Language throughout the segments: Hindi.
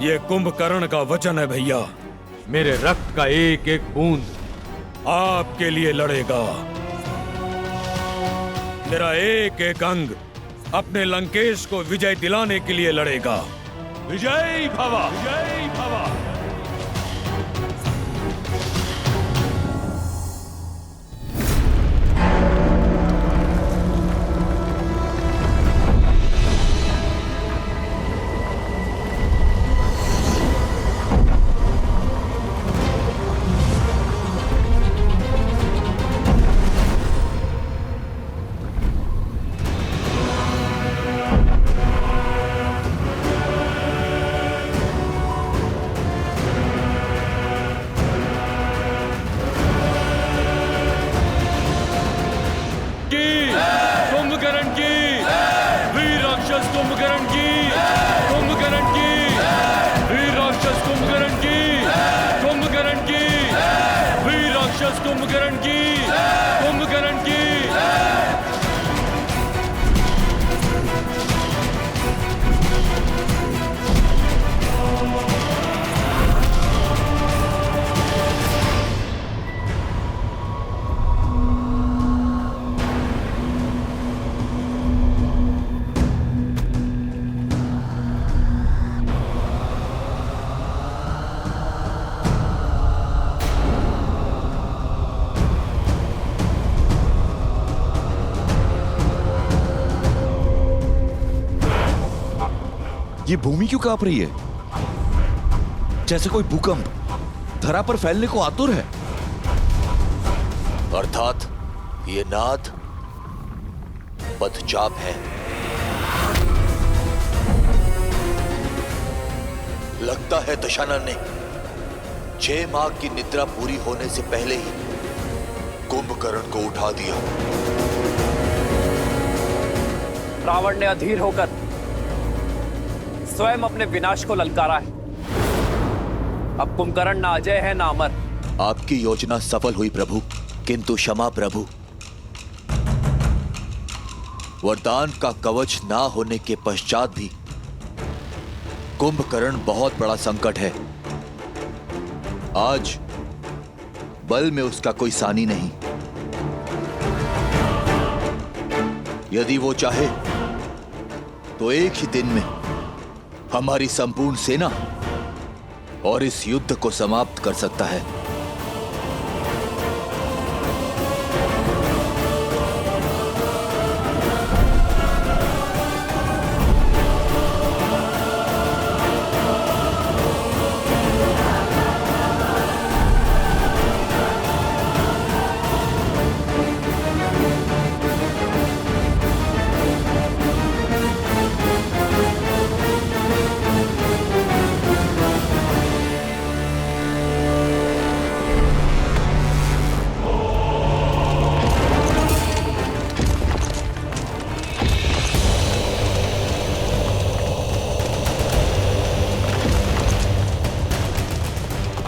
ये कुंभकर्ण का वचन है भैया। मेरे रक्त का एक एक बूंद आपके लिए लड़ेगा। मेरा एक एक अंग अपने लंकेश को विजय दिलाने के लिए लड़ेगा। विजयी भव, विजयी भव। कुंभकर्ण की, कुंभकर्ण की। ये भूमि क्यों कांप रही है? जैसे कोई भूकंप धरा पर फैलने को आतुर है। अर्थात ये नाद पदचाप है। लगता है दशानन ने 6 माह की निद्रा पूरी होने से पहले ही कुंभकर्ण को उठा दिया। रावण ने अधीर होकर स्वयं अपने विनाश को ललकारा है। अब कुंभकर्ण ना अजय है ना अमर। आपकी योजना सफल हुई प्रभु, किंतु क्षमा प्रभु, वरदान का कवच ना होने के पश्चात भी कुंभकर्ण बहुत बड़ा संकट है। आज बल में उसका कोई सानी नहीं। यदि वो चाहे तो एक ही दिन में हमारी संपूर्ण सेना और इस युद्ध को समाप्त कर सकता है।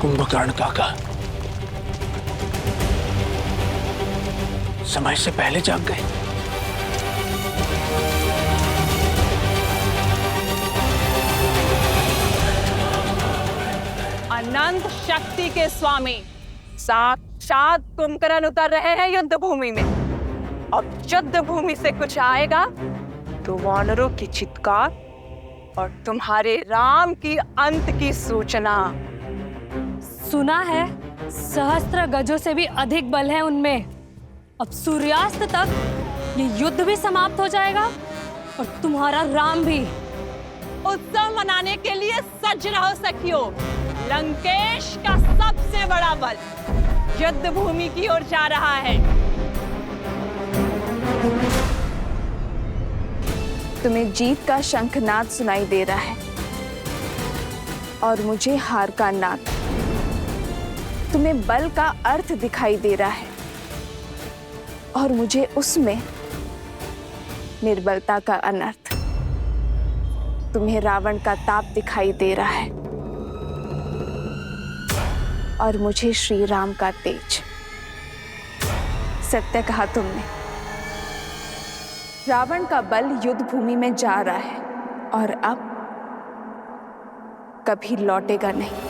कुंभकर्ण काका समय से पहले जाग गए। अनंत शक्ति के स्वामी साक्षात कुंभकर्ण उतर रहे हैं युद्ध भूमि में। अब युद्ध भूमि से कुछ आएगा तो वानरों की चित्कार और तुम्हारे राम की अंत की सूचना। सुना है सहस्त्र गजों से भी अधिक बल है उनमें। अब सूर्यास्त तक ये युद्ध भी समाप्त हो जाएगा और तुम्हारा राम भी। उत्सव मनाने के लिए सज रहो सखियों। लंकेश का सबसे बड़ा बल युद्ध भूमि की ओर जा रहा है। तुम्हें जीत का शंखनाद सुनाई दे रहा है और मुझे हार का नाद। तुम्हें बल का अर्थ दिखाई दे रहा है और मुझे उसमें निर्बलता का अनर्थ। तुम्हें रावण का ताप दिखाई दे रहा है और मुझे श्री राम का तेज। सत्य कहा तुमने। रावण का बल युद्ध भूमि में जा रहा है और अब कभी लौटेगा नहीं।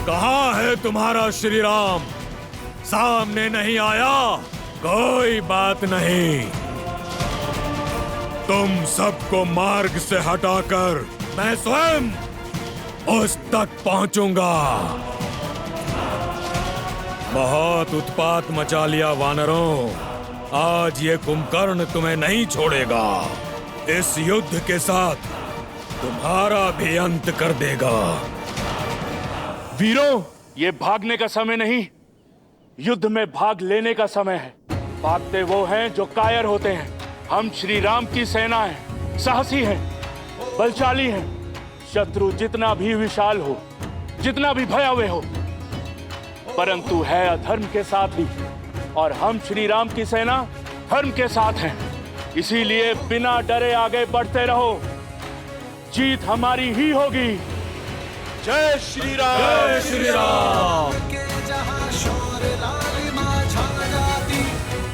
कहाँ है तुम्हारा श्री राम? सामने नहीं आया? कोई बात नहीं, तुम सबको मार्ग से हटाकर मैं स्वयं उस तक पहुंचूंगा। बहुत उत्पात मचा लिया वानरों, आज ये कुंभकर्ण तुम्हें नहीं छोड़ेगा। इस युद्ध के साथ तुम्हारा भी अंत कर देगा। वीरों, ये भागने का समय नहीं, युद्ध में भाग लेने का समय है। भागते वो हैं जो कायर होते हैं। हम श्री राम की सेना हैं, साहसी हैं, बलशाली हैं। शत्रु जितना भी विशाल हो, जितना भी भयावह हो, परंतु है अधर्म के साथ ही, और हम श्री राम की सेना धर्म के साथ हैं। इसीलिए बिना डरे आगे बढ़ते रहो, जीत हमारी ही होगी। जय श्री राम! जय श्री राम!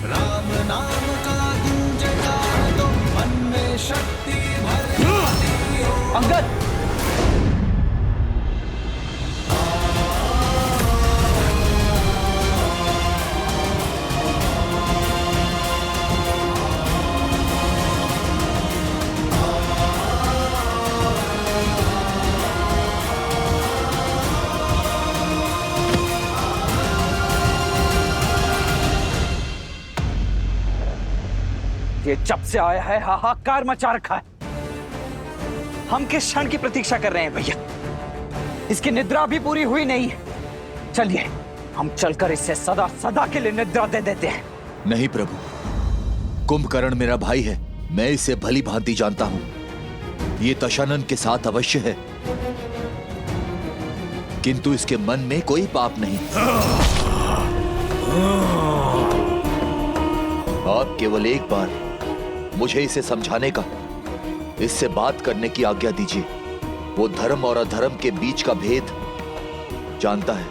राम नाम का गूंजता तो मन में शक्ति भर जाती हो। अंगद! ये जब से आया है हाहाकार मचा रखा है। हम किस क्षण की प्रतीक्षा कर रहे हैं भैया? इसकी निद्रा भी पूरी हुई नहीं है। चलिए हम चलकर इसे सदा सदा के लिए निद्रा दे देते हैं। नहीं प्रभु, कुंभकर्ण मेरा भाई है, मैं इसे भली भांति जानता हूं। ये दशानन के साथ अवश्य है, किंतु इसके मन में कोई पाप नहीं। आप केवल एक बार मुझे इसे समझाने का, इससे बात करने की आज्ञा दीजिए। वो धर्म और अधर्म के बीच का भेद जानता है।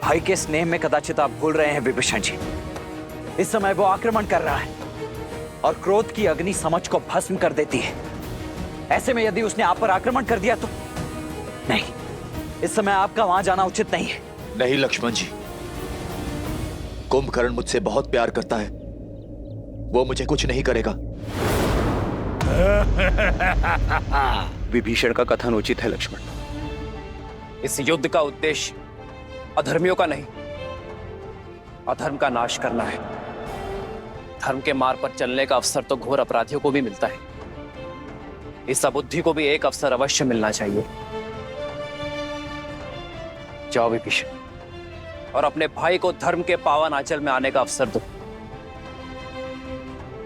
भाई के स्नेह में कदाचित आप भूल रहे हैं विभीषण जी। इस समय वो आक्रमण कर रहा है और क्रोध की अग्नि समझ को भस्म कर देती है। ऐसे में यदि उसने आप पर आक्रमण कर दिया तो नहीं, इस समय आपका वहां जाना उचित नहीं है। नहीं लक्ष्मण जी, कुंभकर्ण मुझसे बहुत प्यार करता है, वो मुझे कुछ नहीं करेगा। विभीषण का कथन उचित है लक्ष्मण। इस युद्ध का उद्देश्य अधर्मियों का नहीं, अधर्म का नाश करना है। धर्म के मार्ग पर चलने का अवसर तो घोर अपराधियों को भी मिलता है। इस अबुद्धि को भी एक अवसर अवश्य मिलना चाहिए। जाओ विभीषण, और अपने भाई को धर्म के पावन आंचल में आने का अवसर दो,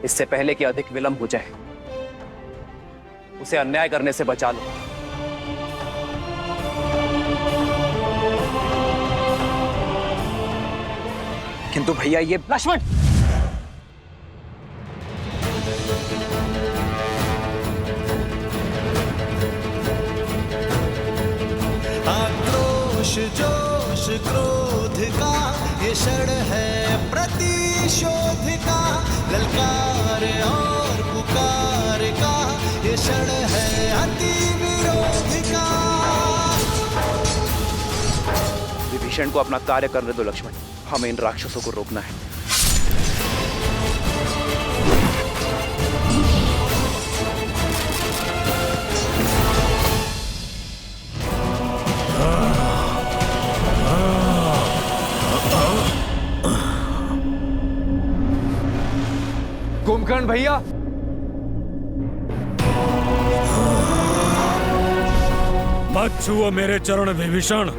इससे पहले कि अधिक विलंब हो जाए। उसे अन्याय करने से बचा लो। किंतु भैया ये लक्ष्मण, जोश क्रोध का ये क्षण है प्रतिशोध का, ललकार और पुकार का ये क्षण है अति विरोध का। विभीषण को अपना कार्य करने दो लक्ष्मण, हमें इन राक्षसों को रोकना है। कुंभकर्ण भैया, मत छुओ मेरे चरण विभीषण।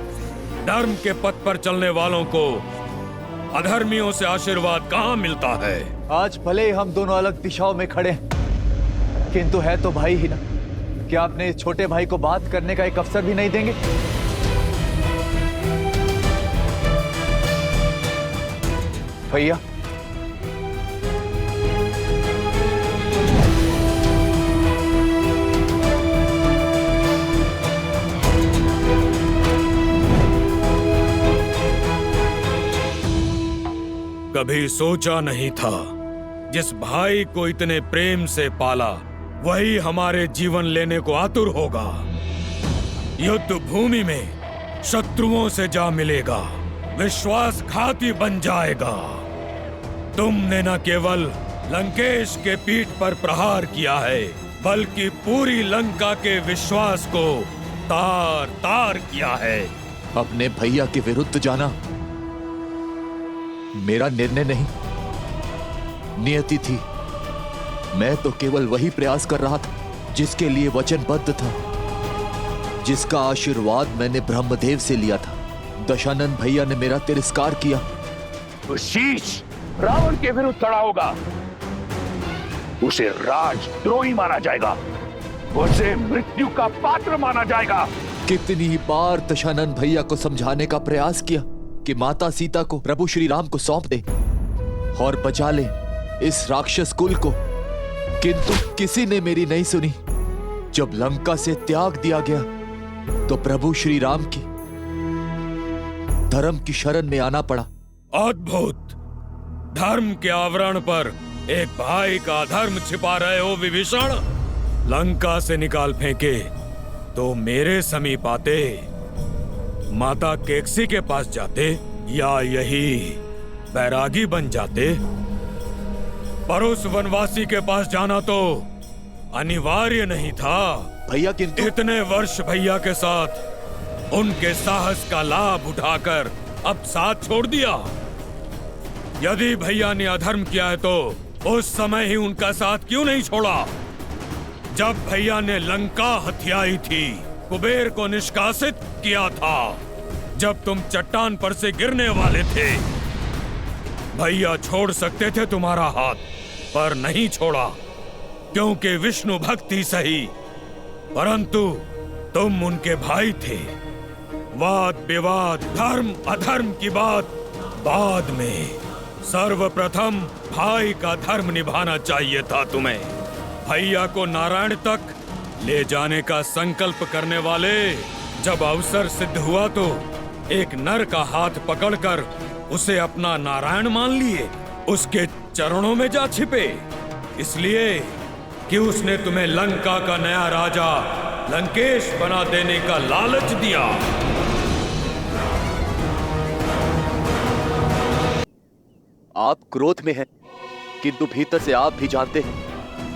धर्म के पथ पर चलने वालों को अधर्मियों से आशीर्वाद कहाँ मिलता है। आज भले ही हम दोनों अलग दिशाओं में खड़े हैं, किंतु है तो भाई ही ना। क्या अपने इस छोटे भाई को बात करने का एक अवसर भी नहीं देंगे? भैया, कभी सोचा नहीं था जिस भाई को इतने प्रेम से पाला वही हमारे जीवन लेने को आतुर होगा। युद्ध भूमि में शत्रुओं से जा मिलेगा, विश्वासघाती बन जाएगा। तुमने न केवल लंकेश के पीठ पर प्रहार किया है, बल्कि पूरी लंका के विश्वास को तार तार किया है। अपने भैया के विरुद्ध जाना मेरा निर्णय नहीं, नियति थी। मैं तो केवल वही प्रयास कर रहा था जिसके लिए वचनबद्ध था, जिसका आशीर्वाद मैंने ब्रह्मदेव से लिया था। दशानन भैया ने मेरा तिरस्कार किया। तो शीश रावण के विरुद्ध खड़ा होगा, उसे राजद्रोही माना जाएगा, उसे मृत्यु का पात्र माना जाएगा। कितनी ही बार दशानन भैया को समझाने का प्रयास किया कि माता सीता को प्रभु श्री राम को सौंप दे और बचा ले इस राक्षस कुल को, किंतु किसी ने मेरी नहीं सुनी। जब लंका से त्याग दिया गया तो प्रभु श्री राम की धर्म की शरण में आना पड़ा। अद्भुत! धर्म के आवरण पर एक भाई का धर्म छिपा रहे हो विभीषण। लंका से निकाल फेंके तो मेरे समीप आते, माता केकसी के पास जाते, या यही बैरागी बन जाते। पर उस वनवासी के पास जाना तो अनिवार्य नहीं था भैया, किंतु इतने वर्ष भैया के साथ उनके साहस का लाभ उठाकर अब साथ छोड़ दिया। यदि भैया ने अधर्म किया है तो उस समय ही उनका साथ क्यों नहीं छोड़ा? जब भैया ने लंका हथियाई थी, कुबेर को निष्कासित किया था, जब तुम चट्टान पर से गिरने वाले थे, भैया छोड़ सकते थे तुम्हारा हाथ, पर नहीं छोड़ा, क्योंकि विष्णु भक्ति सही, परंतु तुम उनके भाई थे। वाद विवाद, धर्म अधर्म की बात बाद में, सर्वप्रथम भाई का धर्म निभाना चाहिए था तुम्हें। भैया को नारायण तक ले जाने का संकल्प करने वाले जब अवसर सिद्ध हुआ तो एक नर का हाथ पकड़कर उसे अपना नारायण मान लिए, उसके चरणों में जा छिपे, इसलिए कि उसने तुम्हें लंका का नया राजा लंकेश बना देने का लालच दिया। आप क्रोध में हैं, किंतु भीतर से आप भी जानते हैं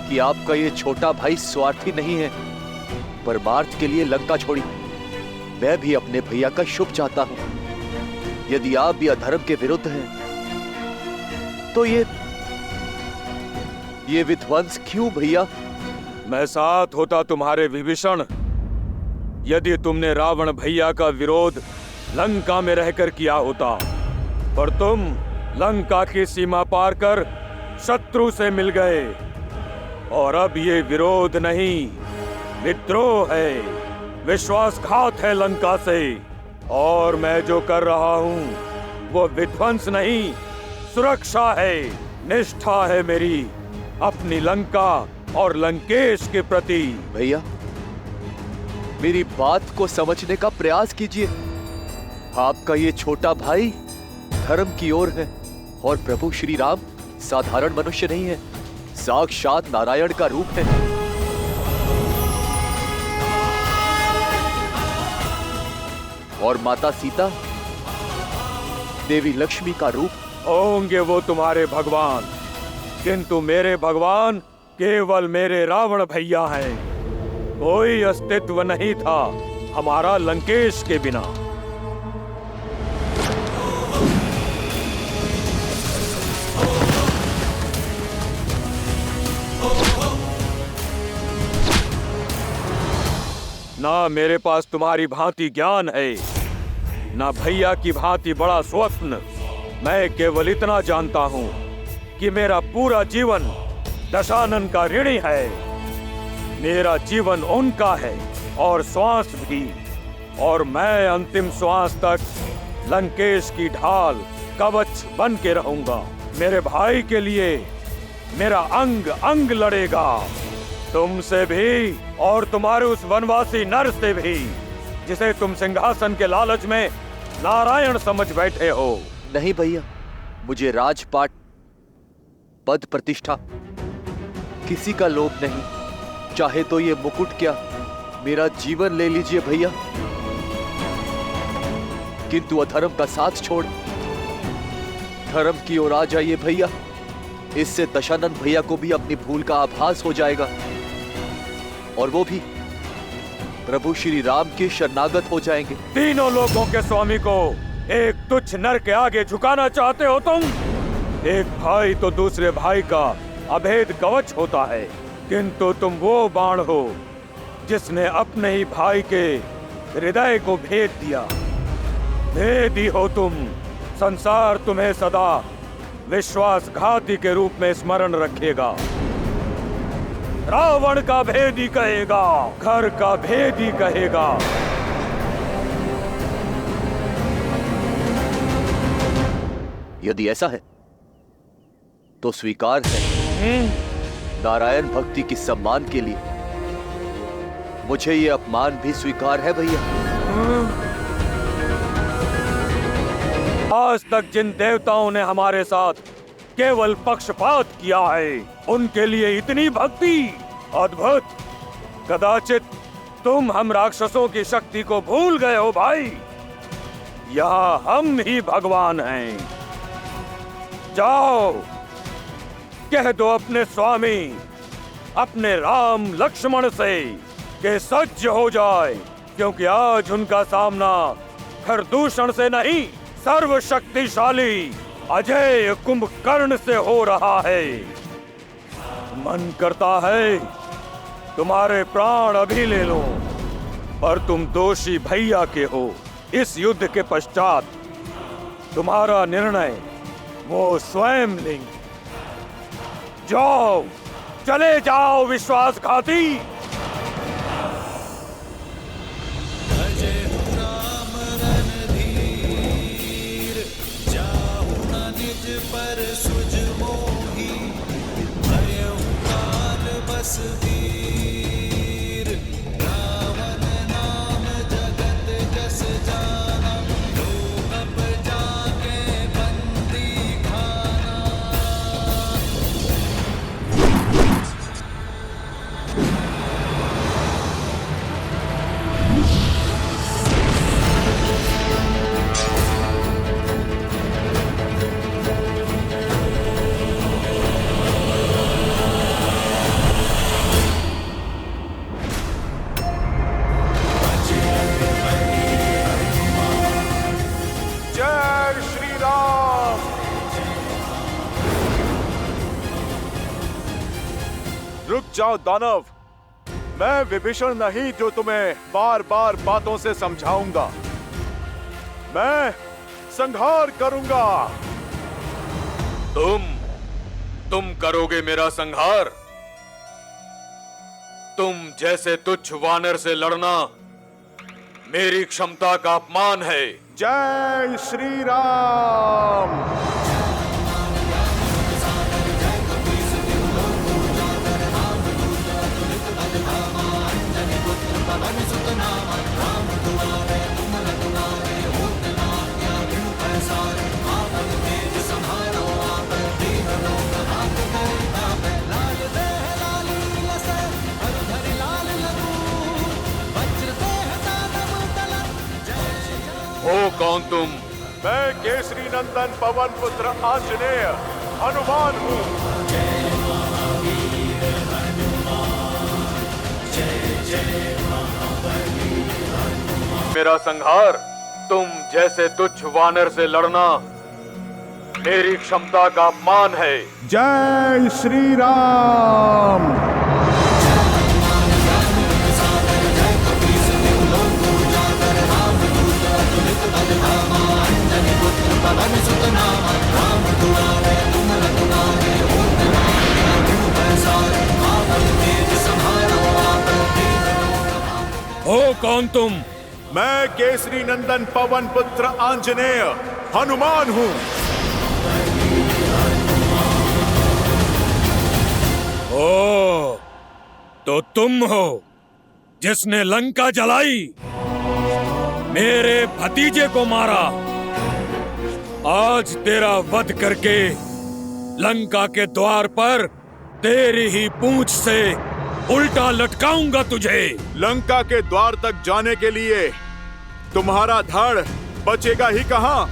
कि आपका ये छोटा भाई स्वार्थी नहीं है। परमार्थ के लिए लंका छोड़ी। मैं भी अपने भैया का शुभ चाहता हूं। यदि आप भी अधर्म के विरुद्ध हैं, तो ये विध्वंस क्यों भैया? मैं साथ होता तुम्हारे विभीषण, यदि तुमने रावण भैया का विरोध लंका में रहकर किया होता, पर तुम लंका की सीमा पार कर शत्रु से मिल गए, और अब ये विरोध नहीं, विद्रोह है, विश्वासघात है लंका से। और मैं जो कर रहा हूँ वो विध्वंस नहीं, सुरक्षा है, निष्ठा है मेरी अपनी लंका और लंकेश के प्रति। भैया, मेरी बात को समझने का प्रयास कीजिए। आपका ये छोटा भाई धर्म की ओर है और प्रभु श्री राम साधारण मनुष्य नहीं है, साक्षात नारायण का रूप है। और माता सीता देवी लक्ष्मी का रूप। होंगे वो तुम्हारे भगवान, किंतु मेरे भगवान केवल मेरे रावण भैया हैं। कोई अस्तित्व नहीं था हमारा लंकेश के बिना। ना मेरे पास तुम्हारी भांति ज्ञान है, ना भैया की भांति बड़ा स्वप्न। मैं केवल इतना जानता हूं कि मेरा पूरा जीवन दशानन का ऋणी है। मेरा जीवन उनका है और श्वास भी, और मैं अंतिम श्वास तक लंकेश की ढाल कवच बन के रहूंगा। मेरे भाई के लिए मेरा अंग अंग लड़ेगा, तुमसे भी और तुम्हारे उस वनवासी नर से भी जिसे तुम सिंहासन के लालच में नारायण समझ बैठे हो। नहीं भैया, मुझे राजपाट पद प्रतिष्ठा किसी का लोभ नहीं। चाहे तो ये मुकुट क्या, मेरा जीवन ले लीजिए भैया, किंतु अधर्म का साथ छोड़ धर्म की ओर आ जाइए भैया। इससे दशानन भैया को भी अपनी भूल का आभास हो जाएगा और वो भी प्रभु श्री राम के शरणागत हो जाएंगे। तीनों लोगों के स्वामी को एक तुच्छ नर के आगे झुकाना चाहते हो तुम? एक भाई तो दूसरे भाई का अभेद कवच होता है, किंतु तुम वो बाण हो जिसने अपने ही भाई के हृदय को भेद दिया। भेदी हो तुम। संसार तुम्हें सदा विश्वासघाती के रूप में स्मरण रखेगा। रावण का भेदी कहेगा, घर का भेदी कहेगा। यदि ऐसा है तो स्वीकार है। नारायण भक्ति की सम्मान के लिए मुझे ये अपमान भी स्वीकार है भैया। आज तक जिन देवताओं ने हमारे साथ केवल पक्षपात किया है, उनके लिए इतनी भक्ति अद्भुत। कदाचित तुम हम राक्षसों की शक्ति को भूल गए हो भाई। यहाँ हम ही भगवान हैं। जाओ, कह दो अपने स्वामी, अपने राम लक्ष्मण से कि सज्ज हो जाए, क्योंकि आज उनका सामना खरदूषण से नहीं, सर्वशक्तिशाली अजय कुंभकर्ण से हो रहा है। मन करता है तुम्हारे प्राण अभी ले लो, पर तुम दोषी भैया के हो। इस युद्ध के पश्चात तुम्हारा निर्णय वो स्वयं लेंगे। जाओ, चले जाओ विश्वासघाती। पर सुज मोही भयउ काल बस वीर। रावण नाम जगत जस जाना, लोग अब जाके बंदी खाना। जय श्री राम। रुक जाओ दानव, मैं विभीषण नहीं जो तुम्हें बार बार बातों से समझाऊंगा। मैं संहार करूंगा। तुम करोगे मेरा संहार? तुम जैसे तुच्छ वानर से लड़ना मेरी क्षमता का अपमान है। जय श्री राम। कौन तुम? मैं केसरी नंदन पवन पुत्र आंजनेय हनुमान हूँ। मेरा संहार तुम जैसे तुच्छ वानर से लड़ना मेरी क्षमता का अपमान है। जय श्री राम। हो कौन तुम? मैं केसरी नंदन पवन पुत्र आंजनेय हनुमान हूँ। ओ, तो तुम हो जिसने लंका जलाई, मेरे भतीजे को मारा। आज तेरा वध करके लंका के द्वार पर तेरी ही पूंछ से उल्टा लटकाऊंगा तुझे। लंका के द्वार तक जाने के लिए तुम्हारा धड़ बचेगा ही कहाँ।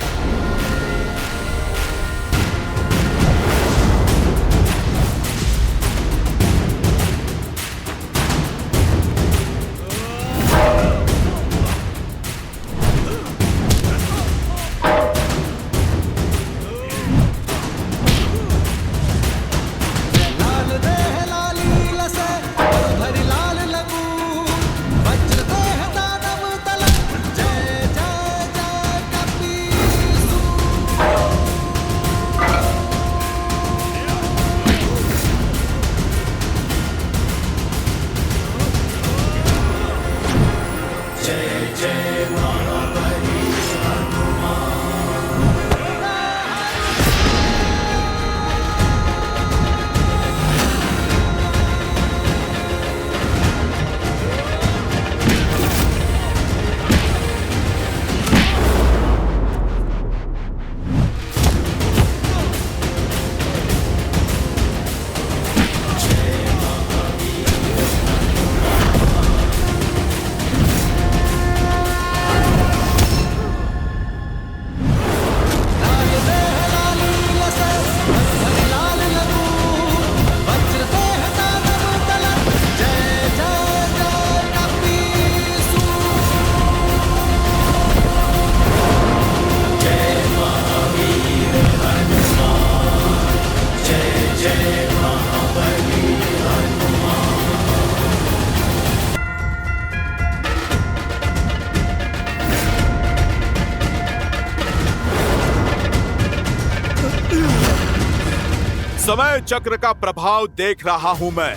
समय चक्र का प्रभाव देख रहा हूं मैं।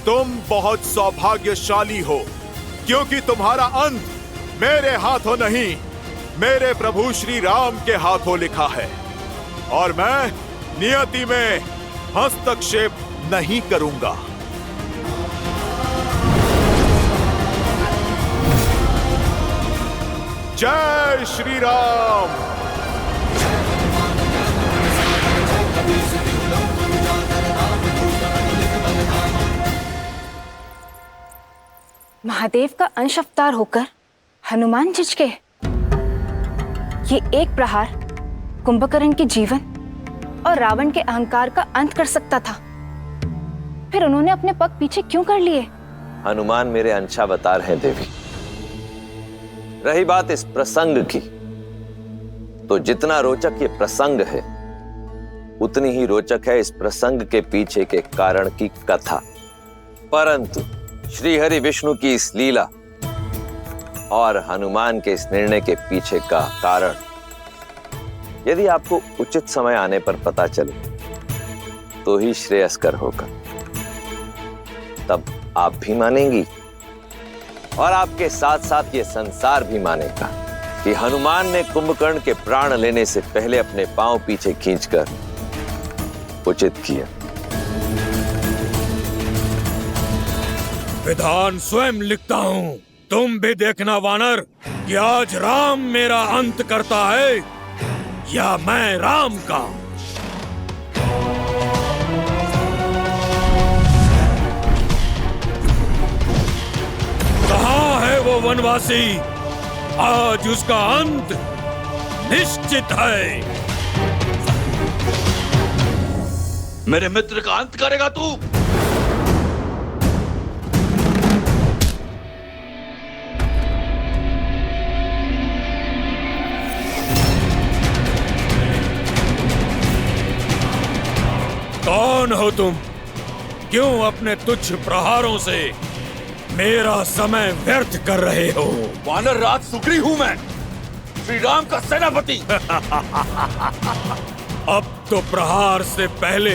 तुम बहुत सौभाग्यशाली हो क्योंकि तुम्हारा अंत मेरे हाथों नहीं, मेरे प्रभु श्री राम के हाथों लिखा है और मैं नियति में हस्तक्षेप नहीं करूंगा। जय श्री राम। महादेव का अंश अवतार होकर हनुमान झिझके। ये एक प्रहार कुंभकर्ण के जीवन और रावण के अहंकार का अंत कर सकता था। फिर उन्होंने अपने पग पीछे क्यों कर लिए? हनुमान मेरे अंशावतार हैं देवी। रही बात इस प्रसंग की, तो जितना रोचक ये प्रसंग है उतनी ही रोचक है इस प्रसंग के पीछे के कारण की कथा। परंतु श्री हरि विष्णु की इस लीला और हनुमान के इस निर्णय के पीछे का कारण यदि आपको उचित समय आने पर पता चले तो ही श्रेयस्कर होगा। तब आप भी मानेंगी और आपके साथ साथ ये संसार भी मानेगा कि हनुमान ने कुंभकर्ण के प्राण लेने से पहले अपने पांव पीछे खींचकर उचित किया। विधान स्वयं लिखता हूँ, तुम भी देखना वानर कि आज राम मेरा अंत करता है या मैं राम का। कहाँ है वो वनवासी आज उसका अंत निश्चित है। मेरे मित्र का अंत करेगा तू? कौन हो तुम? क्यों अपने तुच्छ प्रहारों से मेरा समय व्यर्थ कर रहे हो? वानर राज सुग्री हूं मैं, श्री राम का सेनापति। अब तो प्रहार से पहले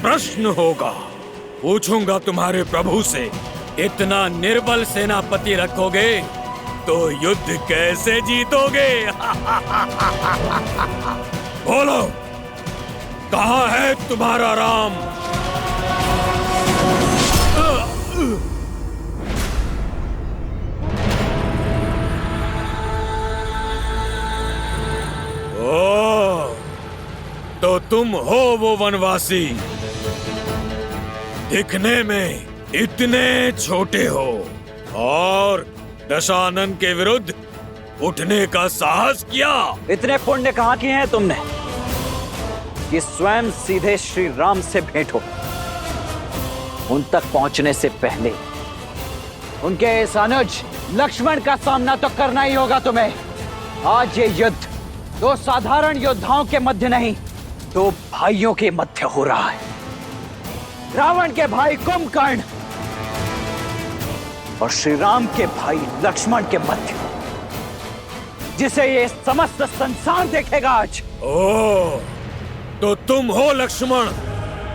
प्रश्न होगा। पूछूंगा तुम्हारे प्रभु से, इतना निर्बल सेनापति रखोगे तो युद्ध कैसे जीतोगे? बोलो, कहाँ है तुम्हारा राम? ओ, तो तुम हो वो वनवासी। दिखने में इतने छोटे हो और दशानन के विरुद्ध उठने का साहस किया। इतने पुण्य कहाँ किए हैं तुमने कि स्वयं सीधे श्री राम से भेंट हो? उन तक पहुंचने से पहले उनके इस अनुज लक्ष्मण का सामना तो करना ही होगा तुम्हें। आज ये युद्ध दो साधारण योद्धाओं के मध्य नहीं, दो भाइयों के मध्य हो रहा है। रावण के भाई कुंभकर्ण और श्री राम के भाई लक्ष्मण के मध्य, जिसे ये समस्त संसार देखेगा आज। ओ, तो तुम हो लक्ष्मण।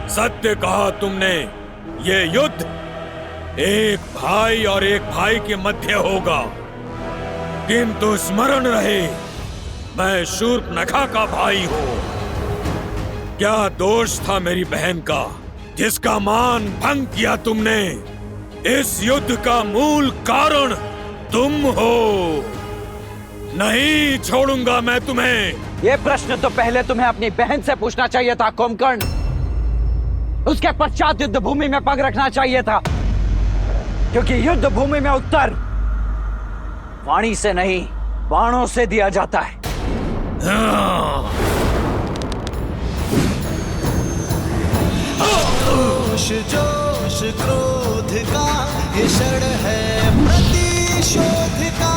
सत्य कहा तुमने। ये युद्ध एक भाई और एक भाई के मध्य होगा, किंतु स्मरण रहे, मैं शूर्पणखा का भाई हूँ। क्या दोष था मेरी बहन का, जिसका मान भंग किया तुमने? इस युद्ध का मूल कारण तुम हो। नहीं छोड़ूंगा मैं तुम्हें। ये प्रश्न तो पहले तुम्हें अपनी बहन से पूछना चाहिए था कुंभकर्ण। उसके पश्चात युद्ध भूमि में पग रखना चाहिए था, क्योंकि युद्ध भूमि में उत्तर वाणी से नहीं, बाणों से दिया जाता है। जोश जोश क्रोध का ये क्षण है प्रतिशोध का,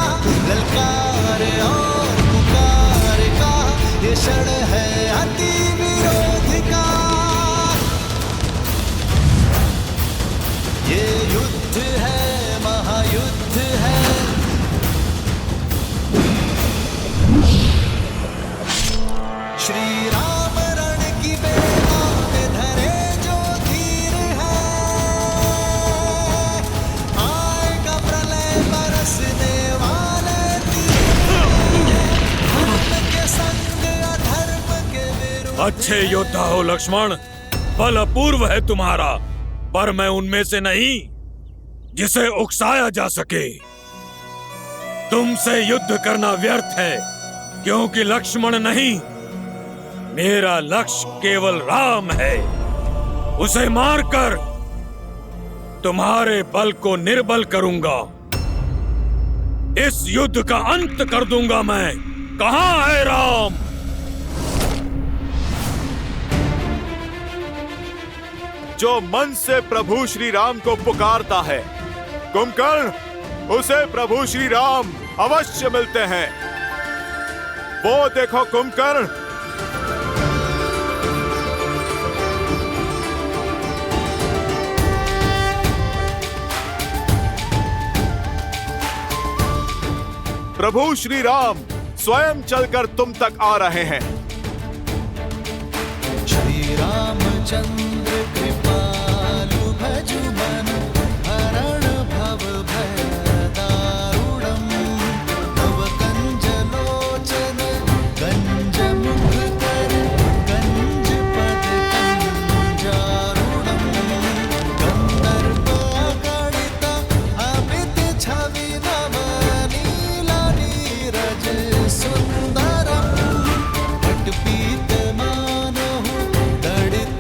ललकार और पुकार का ये क्षण है अति विरोध का। ये युद्ध है, महायुद्ध है। श्री राम रण की बेला में धरे जो धीर है, आएगा प्रलय बरसने वाले धर्म के संग अधर्म के विरुद्ध। अच्छे योद्धा हो लक्ष्मण, बल अपूर्व है तुम्हारा, पर मैं उनमें से नहीं जिसे उकसाया जा सके। तुमसे युद्ध करना व्यर्थ है, क्योंकि लक्ष्मण नहीं, मेरा लक्ष्य केवल राम है। उसे मारकर तुम्हारे बल को निर्बल करूंगा। इस युद्ध का अंत कर दूंगा मैं। कहाँ है राम? जो मन से प्रभु श्री राम को पुकारता है, कुंभकर्ण, उसे प्रभु श्री राम अवश्य मिलते हैं। वो देखो कुंभकर्ण, प्रभु श्री राम स्वयं चलकर तुम तक आ रहे हैं। श्री रामचंद्र कृपालु भजु मन, हरण भव भय दारुणम। तव कंज लोचन गंज मुख कर, गंज पद कंजारुणम। गंधर्व गणित अमित छवि नव, नीला नीरज सुंदरम। पट पीत मानहु दड़ित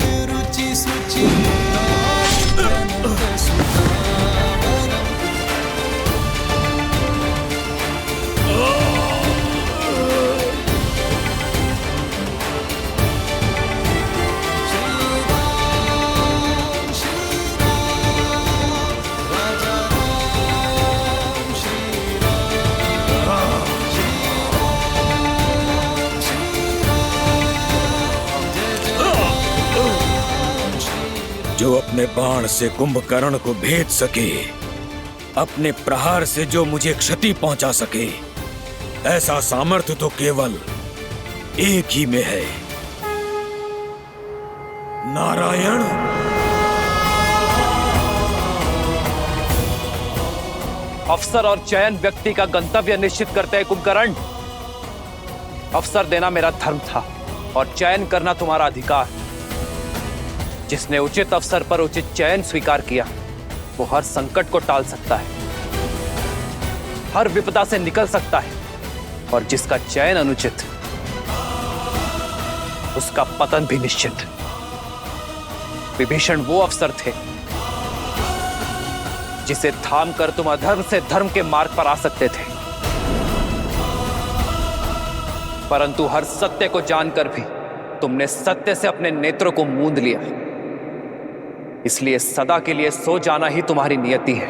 जो अपने बाण से कुंभकर्ण को भेद सके, अपने प्रहार से जो मुझे क्षति पहुंचा सके, ऐसा सामर्थ्य तो केवल एक ही में है, नारायण। अवसर और चयन व्यक्ति का गंतव्य निश्चित करते हैं कुंभकर्ण। अवसर देना मेरा धर्म था और चयन करना तुम्हारा अधिकार। जिसने उचित अवसर पर उचित चयन स्वीकार किया, वो हर संकट को टाल सकता है, हर विपदा से निकल सकता है, और जिसका चयन अनुचित, उसका पतन भी निश्चित। विभीषण वो अवसर थे जिसे थाम कर तुम अधर्म से धर्म के मार्ग पर आ सकते थे, परंतु हर सत्य को जानकर भी तुमने सत्य से अपने नेत्रों को मूंद लिया। इसलिए सदा के लिए सो जाना ही तुम्हारी नियति है।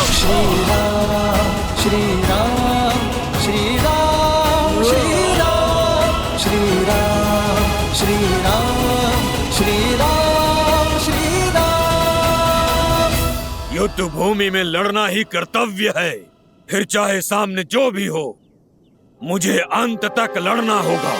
श्री राम श्री राम श्री राम श्री राम श्री राम श्री राम श्री राम श्री राम। युद्ध भूमि में लड़ना ही कर्तव्य है, फिर चाहे सामने जो भी हो, मुझे अंत तक लड़ना होगा।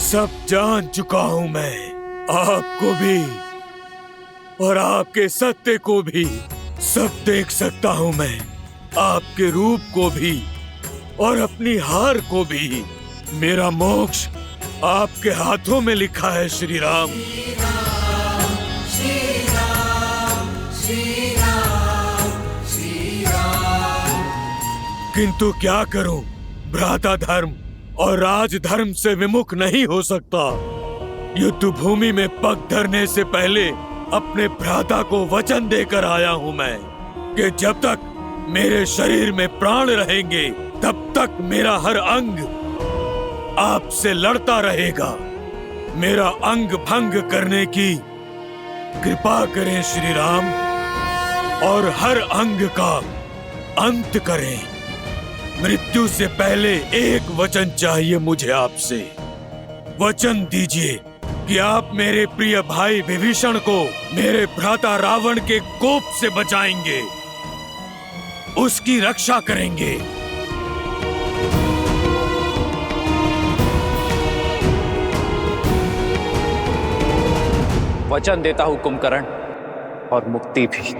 सब जान चुका हूं मैं, आपको भी और आपके सत्य को भी। सब देख सकता हूं मैं, आपके रूप को भी और अपनी हार को भी। मेरा मोक्ष आपके हाथों में लिखा है श्री राम। किंतु क्या करूं, भ्राता धर्म और राजधर्म से विमुख नहीं हो सकता। युद्ध भूमि में पग धरने से पहले अपने भ्राता को वचन देकर आया हूं मैं कि जब तक मेरे शरीर में प्राण रहेंगे तब तक मेरा हर अंग आपसे लड़ता रहेगा। मेरा अंग भंग करने की कृपा करें श्री राम, और हर अंग का अंत करें। मृत्यु से पहले एक वचन चाहिए मुझे आपसे। वचन दीजिए कि आप मेरे प्रिय भाई विभीषण को मेरे भ्राता रावण के कोप से बचाएंगे, उसकी रक्षा करेंगे। वचन देता हूं कुंभकर्ण, और मुक्ति भी।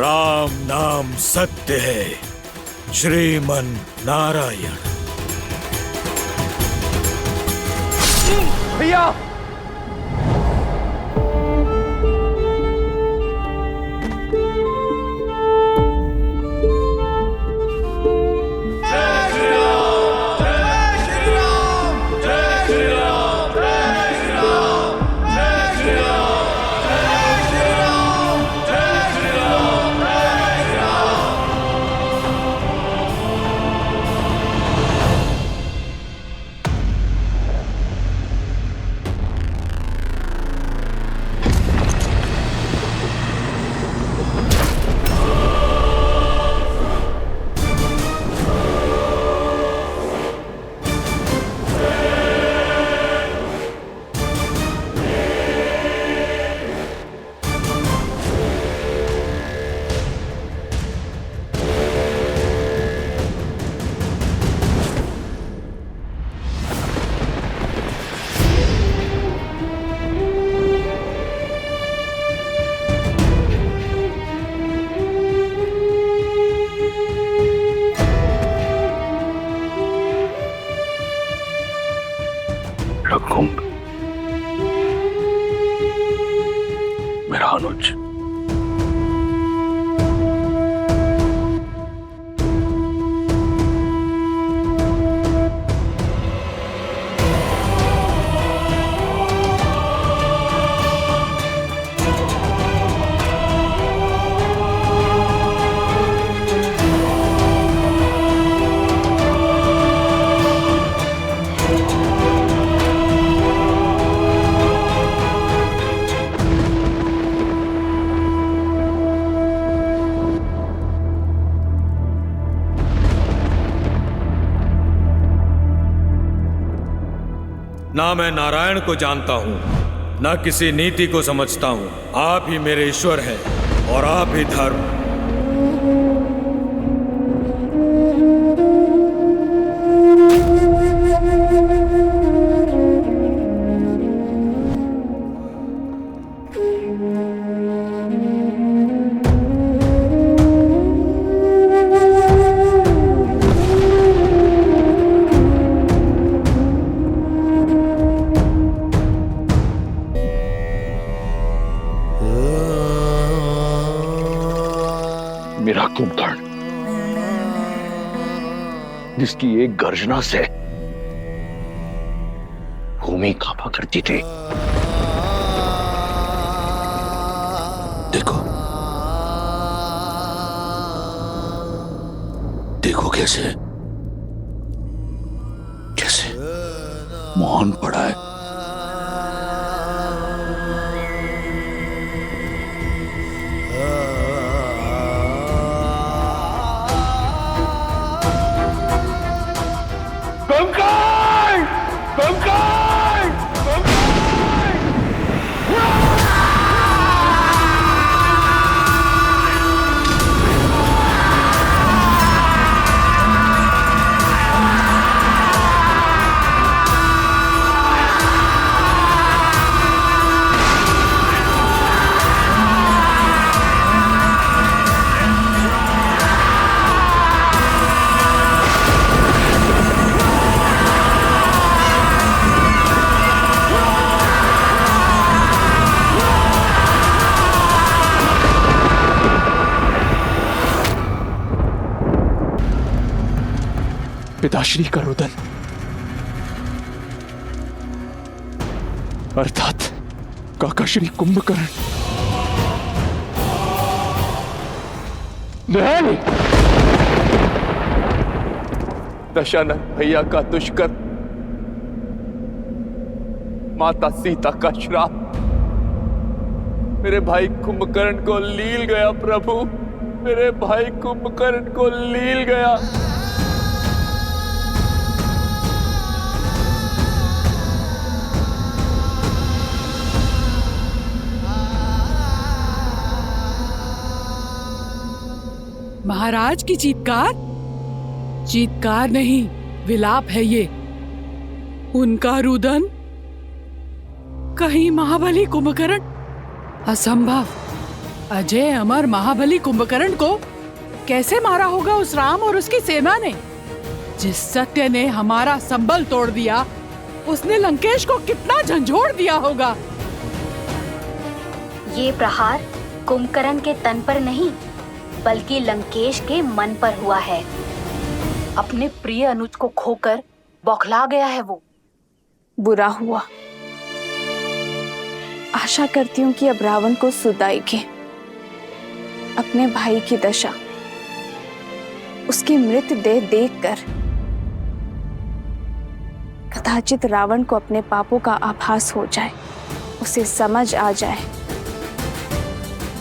राम नाम सत्य है, श्रीमन नारायण। भैया रघुकुंभ, मेरा अनुज, ना मैं नारायण को जानता हूँ, ना किसी नीति को समझता हूँ। आप ही मेरे ईश्वर हैं और आप ही धर्म। मेरा कुंभकर्ण, जिसकी एक गर्जना से भूमि कांपा करती थी। देखो, देखो कैसे कैसे मौन पड़ा है। पिताश्री का रुदन, अर्थात काकाश्री कुंभकर्ण, नहीं, दशानन भैया का दुष्कर्म, माता सीता का श्राप मेरे भाई कुंभकर्ण को लील गया। प्रभु, मेरे भाई कुंभकर्ण को लील गया। महाराज की चीत्कार, चीत्कार नहीं, विलाप है ये। उनका रुदन, कहीं महाबली कुंभकर्ण? असंभव, अजय अमर महाबली कुंभकर्ण को कैसे मारा होगा उस राम और उसकी सेना ने? जिस सत्य ने हमारा संबल तोड़ दिया, उसने लंकेश को कितना झंझोड़ दिया होगा। ये प्रहार कुंभकर्ण के तन पर नहीं, बल्कि लंकेश के मन पर हुआ है। अपने प्रिय अनुज को खोकर बौखला गया है वो। बुरा हुआ। आशा करती हूँ कि अब रावण को सुध आएगी। अपने भाई की दशा, उसकी मृतदेह देखकर कदाचित रावण को अपने पापों का आभास हो जाए, उसे समझ आ जाए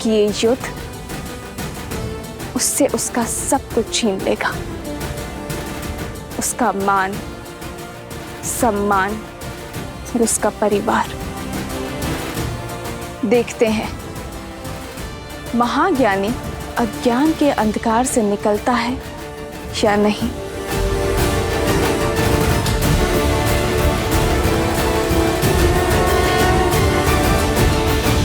कि ये युद्ध उससे उसका सब कुछ छीन लेगा, उसका मान, सम्मान और उसका परिवार। देखते हैं महाज्ञानी अज्ञान के अंधकार से निकलता है या नहीं।